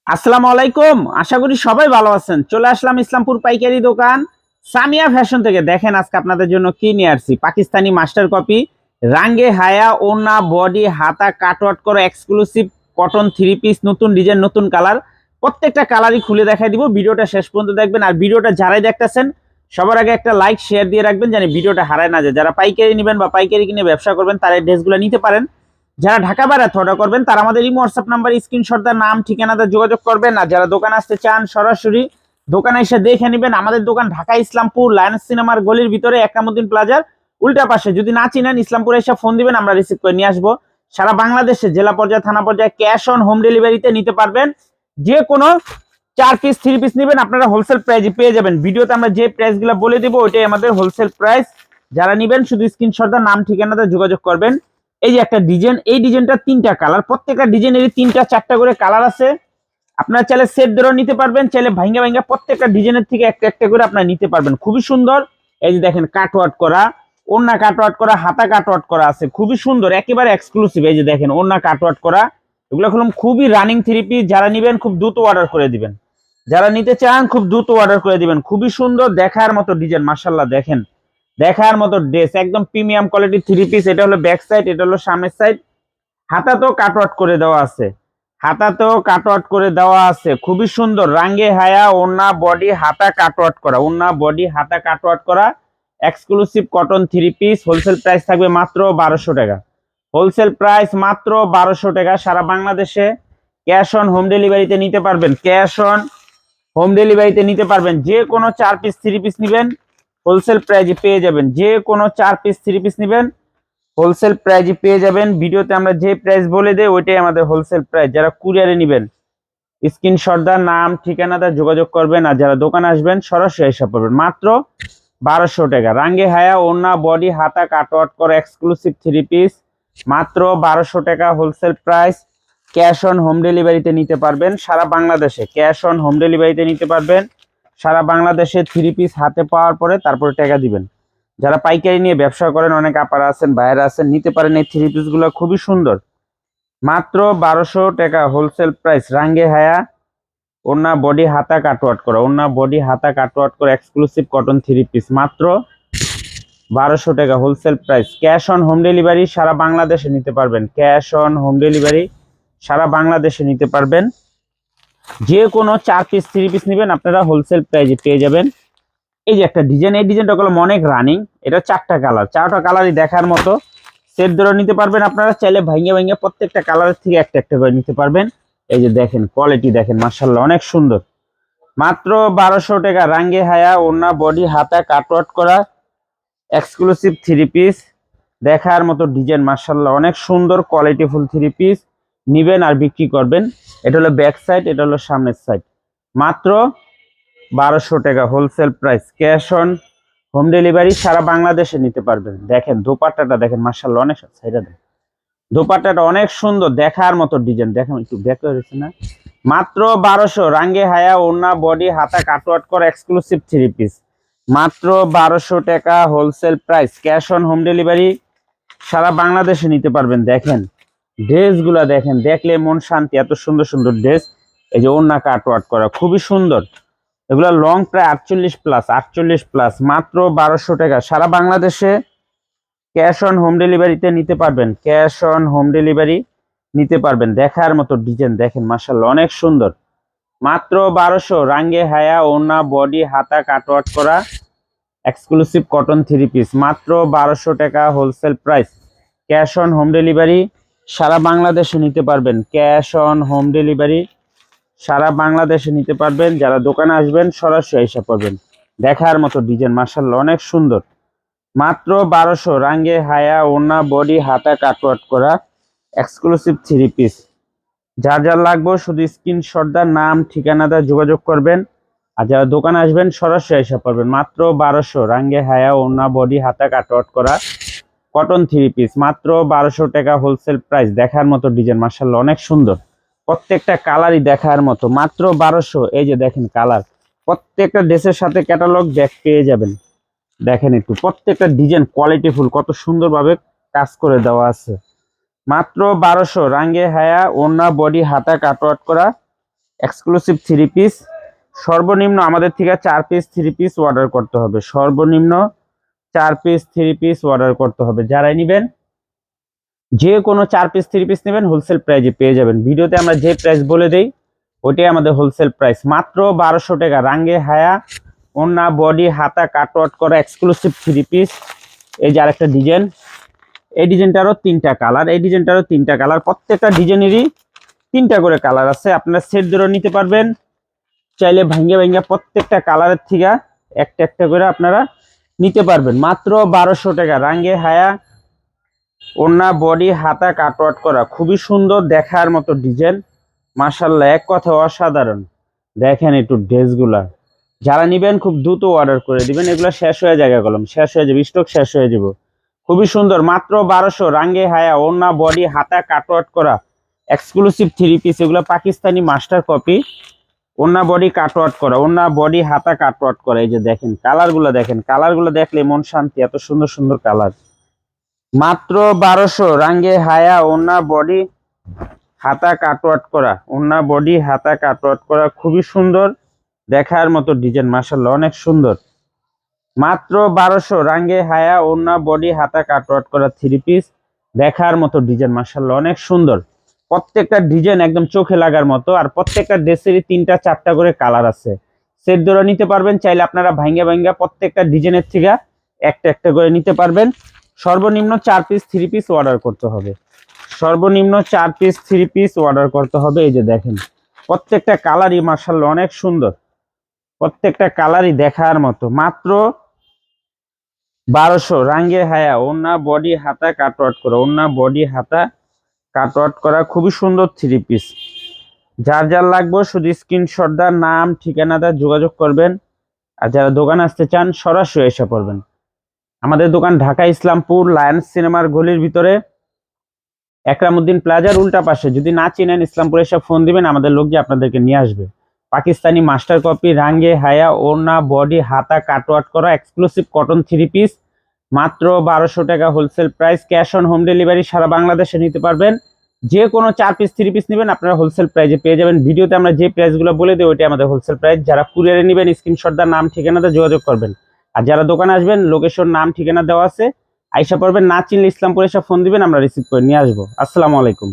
আসসালামু আলাইকুম। আশা করি সবাই ভালো আছেন। চলে আসলাম ইসলামপুর পাইকারি দোকান সামিয়া ফ্যাশন থেকে। দেখেন আজকে আপনাদের জন্য কি নিয়ে আসছি। পাকিস্তানি মাস্টার কপি রাঙ্গে হায়া ওনা বডি হাতা কাটওয়ার্ক করা এক্সক্লুসিভ কটন থ্রি পিস, নতুন ডিজাইন, নতুন কালার। প্রত্যেকটা কালারই খুলে দেখাই দিব। ভিডিওটা শেষ পর্যন্ত দেখবেন। আর ভিডিওটা যারাই দেখতেছেন সবার আগে একটা লাইক শেয়ার দিয়ে রাখবেন যেন ভিডিওটা হারায় না যায়। যারা পাইকারি নেবেন বা পাইকারি কিনে ব্যবসা করবেন তারা এই ড্রেসগুলো নিতে পারেন। যারা ঢাকা বাইরে অর্ডার করবেন তারা আমাদের এই হোয়াটসঅ্যাপ নাম্বার স্ক্রিনশট দেওয়ার নাম ঠিকানাতে যোগাযোগ করবেন। আর যারা দোকানে আসতে চান সরাসরি দোকানে এসে দেখে নেবেন। আমাদের দোকান ঢাকা ইসলামপুর লায়ন্স সিনেমার গলির ভিতরে একরামুদ্দিন প্লাজার উল্টা পাশে। যদি না চিনেন ইসলামপুরে এসে ফোন দিবেন, আমরা রিসিভ করে নিয়ে আসবো। সারা বাংলাদেশে জেলা পর্যায়ে থানা পর্যায়ে ক্যাশ অন হোম ডেলিভারিতে নিতে পারবেন। যে কোনো 4 পিস 3 পিস নেবেন আপনারা হোলসেল প্রাইজে পেয়ে যাবেন। ভিডিওতে আমরা যে প্রাইস গুলো বলে দেবো ওইটাই আমাদের হোলসেল প্রাইস। যারা নেবেন শুধু স্ক্রিনশট দেওয়ার নাম ঠিকানাতে যোগাযোগ করবেন। এই যে একটা ডিজাইন, এই ডিজাইনটা 3টা কালার, প্রত্যেকটা ডিজাইনেরই 3টা 4টা করে কালার আছে। আপনারা চাইলে সেট ধরেও নিতে পারবেন, চাইলে ভাঙ্গা ভাঙ্গা প্রত্যেকটা ডিজাইনের থেকে একটা একটা করে আপনারা নিতে পারবেন। খুবই সুন্দর। এই যে দেখেন কাটওয়ার্ক করা, ওন্না কাটওয়ার্ক করা, হাতা কাটওয়ার্ক করা আছে, খুবই সুন্দর, একেবারে এক্সক্লুসিভ। এই যে দেখেন ওন্না কাটওয়ার্ক করা, এগুলো হলো খুবই রানিং থ্রি পিস। যারা নেবেন খুব দ্রুত অর্ডার করে দিবেন, যারা নিতে চান খুব দ্রুত অর্ডার করে দিবেন। খুবই সুন্দর, দেখার মতো ডিজাইন, মাশাআল্লাহ। দেখেন দেখার মতো ড্রেস, একদম প্রিমিয়াম কোয়ালিটির থ্রি পিস। এটা হলো ব্যাক সাইড, এটা হলো সামনের সাইড। হাতাতেও কাটওয়ার্ক করে দেওয়া আছে, হাতাতেও কাটওয়ার্ক করে দেওয়া আছে, খুবই সুন্দর। রাঙ্গে হায়া ওন্না বডি হাতা কাটওয়ার্ক করা, ওন্না বডি হাতা কাটওয়ার্ক করা exclusive cotton three piece. Wholesale price থাকবে মাত্র 1200 টাকা। হোলসেল প্রাইস মাত্র 1200 টাকা। সারা বাংলাদেশে ক্যাশ অন হোম ডেলিভারিতে নিতে পারবেন, ক্যাশ অন হোম ডেলিভারিতে নিতে পারবেন। যে কোনো 4 পিস 3 পিস নেবেন হোলসেল প্রাইজে পেয়ে যাবেন। যে কোনো 4 পিস 3 পিস নেবেন হোলসেল প্রাইজে পেয়ে যাবেন। ভিডিওতে আমরা যে প্রাইস বলে দেই ওইটাই আমাদের হোলসেল প্রাইস। যারা কুরিয়ারে নেবেন স্ক্রিনশট দা নাম ঠিকানাটা যোগাযোগ করবেন। আর যারা দোকানে আসবেন সরাসরি এসে পড়বেন। মাত্র 1200 টাকা। রাঙ্গে হায়া ওন্না বডি হাতা কাটওয়ার্ক করা এক্সক্লুসিভ থ্রি পিস মাত্র 1200 টাকা wholesale price. Cash on home ডেলিভারিতে নিতে পারবেন সারা বাংলাদেশে, ক্যাশ অন হোম ডেলিভারিতে নিতে পারবেন সারা বাংলাদেশে। থ্রি পিস হাতে পাওয়ার পরে তারপরে টাকা দিবেন। যারা পাইকারি নিয়ে ব্যবসা করেন অনেক আপারা আছেন বাইরে আছেন, নিতে পারেন এই থ্রি পিস গুলো, খুবই সুন্দর। মাত্র 1200 টাকা হোলসেল প্রাইস। রাঙ্গে হায়া ওন্না বডি হাতা কাটওয়ার্ক করা, ওন্না বডি হাতা কাটওয়ার্ক করা এক্সক্লুসিভ কটন থ্রি পিস মাত্র 1200 টাকা wholesale price. Cash on home delivery সারা বাংলাদেশে নিতে পারবেন, ক্যাশ অন হোম ডেলিভারি সারা বাংলাদেশে নিতে পারবেন। যে কোনো 4 পিস 3 পিস নেবেন আপনারা হোলসেল প্রাইজে পেয়ে যাবেন। এই যে একটা ডিজাইন, এই ডিজাইনটা হলো অনেক রানিং। এটা 4টা কালার, 4টা কালারই দেখার মতো। সেট ধরে নিতে পারবেন আপনারা, চাইলে ভাঙিয়ে ভাঙিয়ে প্রত্যেকটা কালারের থেকে একটা একটা করে নিতে পারবেন। এই যে দেখেন কোয়ালিটি দেখেন, মাশাআল্লাহ অনেক সুন্দর। মাত্র 1200 টাকা। রাঙ্গে হায়া ওন্না বডি হাতা কাটওয়ার্ক করা এক্সক্লুসিভ থ্রি পিস, দেখার মতো ডিজাইন, মাশাআল্লাহ অনেক সুন্দর কোয়ালিটিফুল থ্রি পিস। নিবেন আর বিক্রি করবেন। এটা হলো ব্যাক সাইড, এটা হলো সামনের সাইড। মাত্র 1200 টাকা wholesale price. Cash on home delivery সারা বাংলাদেশে নিতে পারবেন। দেখেন দোপাট্টাটা দেখেন, মাশাআল্লাহ অনেক সাইডা দেখেন, দোপাট্টাটা অনেক সুন্দর, দেখার মতো ডিজাইন। দেখেন একটু ব্যাক হয়েছে না। মাত্র 1200। রাঙ্গে হায়া ওন্না বডি হাতা কাটওয়ার্ক করা এক্সক্লুসিভ থ্রি পিস মাত্র 1200 টাকা wholesale price. Cash on home delivery সারা বাংলাদেশে নিতে পারবেন। দেখেন ড্রেসগুলা দেখেন, দেখলে মন শান্তি, এত সুন্দর সুন্দর ড্রেস। এই যে ওন্না কাটওয়ার্ক করা খুবই সুন্দর, এগুলো লং প্রায় 48 প্লাস মাত্র 1200 টাকা। সারা বাংলাদেশে ক্যাশ অন হোম ডেলিভারিতে নিতে পারবেন, ক্যাশ অন হোম ডেলিভারি নিতে পারবেন। দেখার মতো ডিজাইন দেখেন, মাশাআল্লাহ অনেক সুন্দর। মাত্র 1200। রাঙ্গে হায়া ওন্না বডি হাতা কাটওয়ার্ক করা এক্সক্লুসিভ কটন থ্রি পিস মাত্র 1200 টাকা wholesale price. Cash on home delivery সারা বাংলাদেশে নিতে পারবেন, ক্যাশ অন হোম ডেলিভারি সারা বাংলাদেশে নিতে পারবেন। যারা দোকানে আসবেন সরাসরি এসে পড়বেন। দেখার মতো ডিজাইন, মাশাআল্লাহ অনেক সুন্দর। মাত্র 1200। রাঙ্গে হায়া ওন্না বডি হাতা কাটওয়ার্ক করা এক্সক্লুসিভ থ্রি পিস। যার যার লাগবে শুধু স্ক্রিনশট দা নাম ঠিকানাটা যোগাযোগ করবেন। আর যারা দোকানে আসবেন সরাসরি এসে পড়বেন। মাত্র 1200। রাঙ্গে হায়া ওন্না বডি হাতা কাটওয়ার্ক করা কটন থ্রি পিস মাত্র 1200 টাকা হোলসেল প্রাইস। দেখার মতো ডিজাইন, মাশাআল্লাহ অনেক সুন্দর, প্রত্যেকটা কালারই দেখার মতো। মাত্র 1200। এই যে দেখেন কালার, প্রত্যেকটা ড্রেসের সাথে ক্যাটালগ ব্যাগ পেয়ে যাবেন। দেখেন একটু প্রত্যেকটা ডিজাইন কোয়ালিটিফুল, কত সুন্দরভাবে কাজ করে দেওয়া আছে। মাত্র 1200। রাঙ্গে হায়া ওন্না বডি হাতা কাটওয়ার্ক করা এক্সক্লুসিভ 3 পিস। সর্বনিম্ন আমাদের থেকে 4 পিস 3 পিস অর্ডার করতে হবে, সর্বনিম্ন 4 পিস 3 পিস অর্ডার করতে হবে। যারাই নেবেন যে কোনো 4 পিস 3 পিস নেবেন হোলসেল প্রাইজে পেয়ে যাবেন। ভিডিওতে আমরা যে প্রাইস বলে দেই ওইটাই আমাদের হোলসেল প্রাইস, মাত্র 1200 টাকা। রাঙ্গে হায়া ওন্না বডি হাতা কাটওয়ার্ক করা এক্সক্লুসিভ 3 পিস। এই যে আরেকটা ডিজাইন, এই ডিজাইনটারও 3টা কালার, এই ডিজাইনটারও 3টা কালার, প্রত্যেকটা ডিজাইনেরই 3টা করে কালার আছে। আপনারা সেট ধরে নিতে পারবেন, চাইলে ভাঙ্গে ভাঙ্গে প্রত্যেকটা কালারের থেকে একটা একটা করে আপনারা নিতে পারবেন। মাত্র 1200 টাকা। রাঙ্গে হায়া ওন্না বডি হাতা কাটওয়ার্ক করা, খুবই সুন্দর দেখার মতো ডিজাইন, মাশাআল্লাহ এক কথা অসাধারণ। দেখেন একটু ড্রেসগুলা, যারা নেবেন খুব দ্রুত অর্ডার করে দিবেন, এগুলো শেষ হয়ে যায়, কলম শেষ হয়ে যাবে, স্টক শেষ হয়ে যাব। খুবই সুন্দর, মাত্র 1200। রাঙ্গে হায়া ওন্না বডি হাতা কাটওয়ার্ক করা এক্সক্লুসিভ 3 পিস। এগুলো পাকিস্তানি মাস্টার কপি, ওন্না বডি কাটওয়ার্ক করা, ওন্না বডি হাতা কাটওয়ার্ক করা। এই যে দেখেন কালারগুলো, দেখেন কালারগুলো দেখলে মন শান্তি, এত সুন্দর সুন্দর কালার। মাত্র 1200। রাঙ্গে হায়া ওন্না বডি হাতা কাটওয়ার্ক করা, ওন্না বডি হাতা কাটওয়ার্ক করা, খুবই সুন্দর দেখার মতো ডিজাইন, মাশাআল্লাহ অনেক সুন্দর। মাত্র 1200। রাঙ্গে হায়া ওন্না বডি হাতা কাটওয়ার্ক করা 3 পিস, দেখার মতো ডিজাইন, মাশাআল্লাহ অনেক সুন্দর। প্রত্যেকটা ডিজাইন একদম চোখে লাগার মতো, আর প্রত্যেকটা ড্রেসেরই 3টা 4টা করে কালার আছে। সেট ধরে নিতে পারবেন, চাইলে আপনারা ভাঙ্গা ভাঙ্গা প্রত্যেকটা ডিজাইনের থেকে একটা একটা করে নিতে পারবেন। সর্বনিম্ন 4 পিস 3 পিস অর্ডার করতে হবে, সর্বনিম্ন 4 পিস 3 পিস অর্ডার করতে হবে। এই যে দেখেন প্রত্যেকটা কালারই মাশাআল্লাহ অনেক সুন্দর, প্রত্যেকটা কালারই দেখার মতো। মাত্র 1200। রাঙ্গে হায়া ওন্না বডি হাতা কাটওয়ার্ক করা, ওন্না বডি হাতা কাটওয়ার্ক করা, খুবই সুন্দর 3 পিস। যার যার লাগবে শুধু স্ক্রিনশট দেওয়ার নাম ঠিকানা দিয়ে যোগাযোগ করবেন। আর যারা দোকানে আসতে চান সরাসরি এসে পড়বেন। আমাদের দোকান ঢাকা ইসলামপুর লায়ন্স সিনেমার গলির ভিতরে, একরামউদ্দিন প্লাজার উল্টা পাশে। যদি না চিনেন ইসলামপুর এসে ফোন দিবেন, আমাদের লোক যে আপনাদেরকে নিয়ে আসবে। পাকিস্তানি মাস্টার কপি রাঙ্গে হায়া ওন্না বডি হাতা কাটওয়ার্ক করা এক্সক্লুসিভ কটন 3 পিস, মাত্র 1200 টাকা wholesale price. Cash on home delivery সারা বাংলাদেশে নিতে পারবেন। যে কোনো 4 পিস 3 পিস নেবেন আপনারা হোলসেল প্রাইজে পেয়ে যাবেন। ভিডিওতে আমরা যে প্রাইসগুলো বলে দিই ওইটাই আমাদের হোলসেল প্রাইস। যারা কুরিয়ারে নেবেন স্ক্রিনশট দেওয়ার নাম ঠিকানাতে যোগাযোগ করবেন। আর যারা দোকানে আসবেন লোকেশন নাম ঠিকানা দেওয়া আছে, আইসা পড়বেন। না চিনলে ইসলামপুর এসে ফোন দিবেন, আমরা রিসিভ করে নিয়ে আসবো। আসসালামু আলাইকুম।